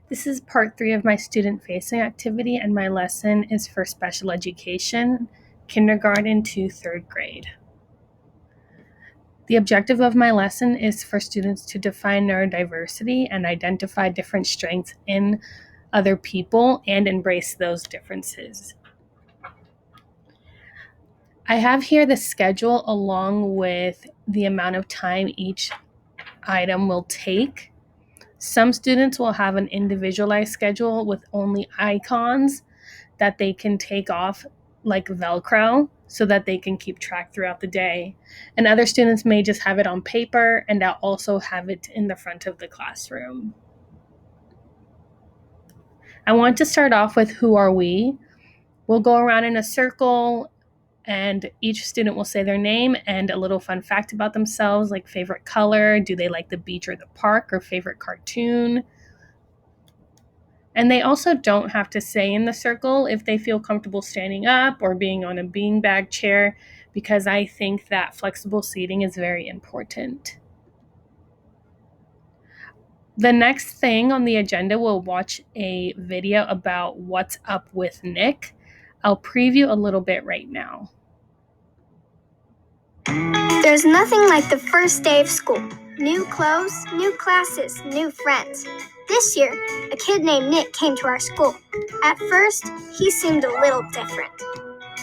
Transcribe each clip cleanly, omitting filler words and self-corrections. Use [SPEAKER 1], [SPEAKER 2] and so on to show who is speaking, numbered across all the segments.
[SPEAKER 1] This is part 3 of my student-facing activity, and my lesson is for special education, kindergarten to 3rd grade. The objective of my lesson is for students to define neurodiversity and identify different strengths in other people and embrace those differences. I have here the schedule along with the amount of time each item will take. Some students will have an individualized schedule with only icons that they can take off like Velcro so that they can keep track throughout the day. And other students may just have it on paper, and I'll also have it in the front of the classroom. I want to start off with who are we? We'll go around in a circle and each student will say their name and a little fun fact about themselves, like favorite color, do they like the beach or the park, or favorite cartoon. And they also don't have to say in the circle if they feel comfortable standing up or being on a beanbag chair, because I think that flexible seating is very important. The next thing on the agenda, we'll watch a video about what's up with Nick. I'll preview a little bit right now.
[SPEAKER 2] There's nothing like the first day of school. New clothes, new classes, new friends. This year, a kid named Nick came to our school. At first, he seemed a little different.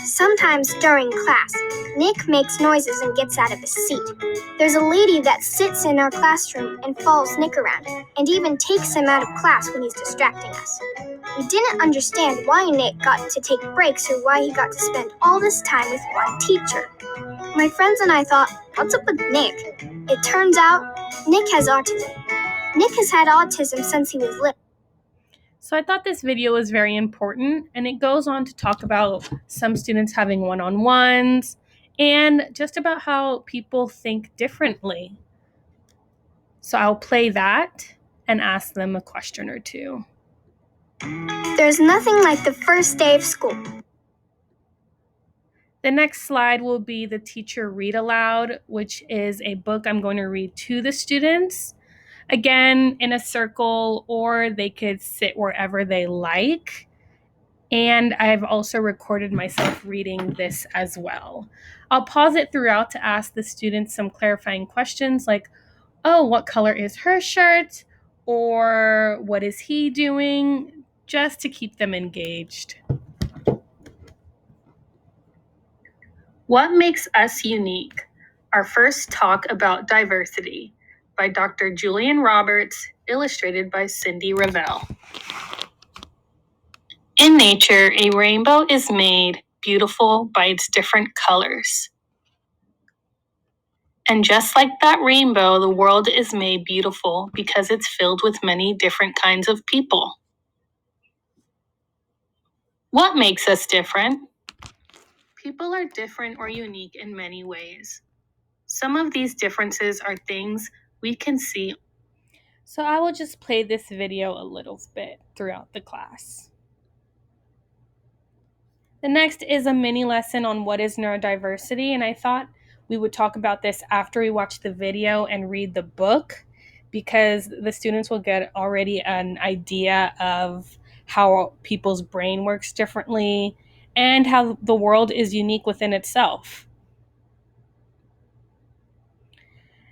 [SPEAKER 2] Sometimes during class, Nick makes noises and gets out of his seat. There's a lady that sits in our classroom and follows Nick around, and even takes him out of class when he's distracting us. We didn't understand why Nick got to take breaks or why he got to spend all this time with one teacher. My friends and I thought, what's up with Nick? It turns out, Nick has autism. Nick has had autism since he was little.
[SPEAKER 1] So I thought this video was very important, and it goes on to talk about some students having one-on-ones and just about how people think differently. So I'll play that and ask them a question or two.
[SPEAKER 2] There's nothing like the first day of school.
[SPEAKER 1] The next slide will be the teacher read aloud, which is a book I'm going to read to the students. Again, in a circle, or they could sit wherever they like. And I've also recorded myself reading this as well. I'll pause it throughout to ask the students some clarifying questions like, oh, what color is her shirt? Or what is he doing? Just to keep them engaged. What makes us unique? Our first talk about diversity by Dr. Julian Roberts, illustrated by Cindy Revell. In nature, a rainbow is made beautiful by its different colors. And just like that rainbow, the world is made beautiful because it's filled with many different kinds of people. What makes us different? People are different or unique in many ways. Some of these differences are things we can see. So I will just play this video a little bit throughout the class. The next is a mini lesson on what is neurodiversity, and I thought we would talk about this after we watch the video and read the book, because the students will get already an idea of how people's brain works differently and how the world is unique within itself.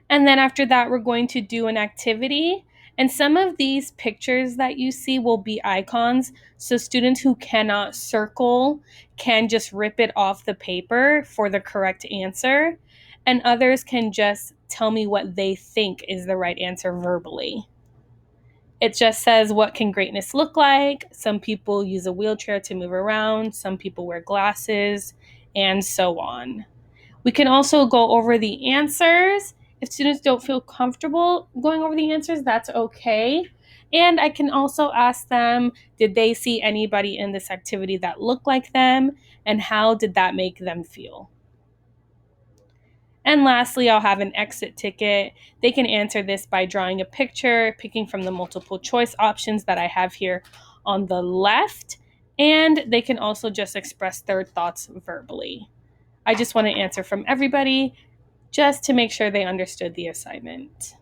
[SPEAKER 1] And then after that, we're going to do an activity. And some of these pictures that you see will be icons. So students who cannot circle can just rip it off the paper for the correct answer. And others can just tell me what they think is the right answer verbally. It just says, what can greatness look like? Some people use a wheelchair to move around. Some people wear glasses, and so on. We can also go over the answers. If students don't feel comfortable going over the answers, that's okay. And I can also ask them, did they see anybody in this activity that looked like them? And how did that make them feel? And lastly, I'll have an exit ticket. They can answer this by drawing a picture, picking from the multiple choice options that I have here on the left. And they can also just express their thoughts verbally. I just want to answer from everybody just to make sure they understood the assignment.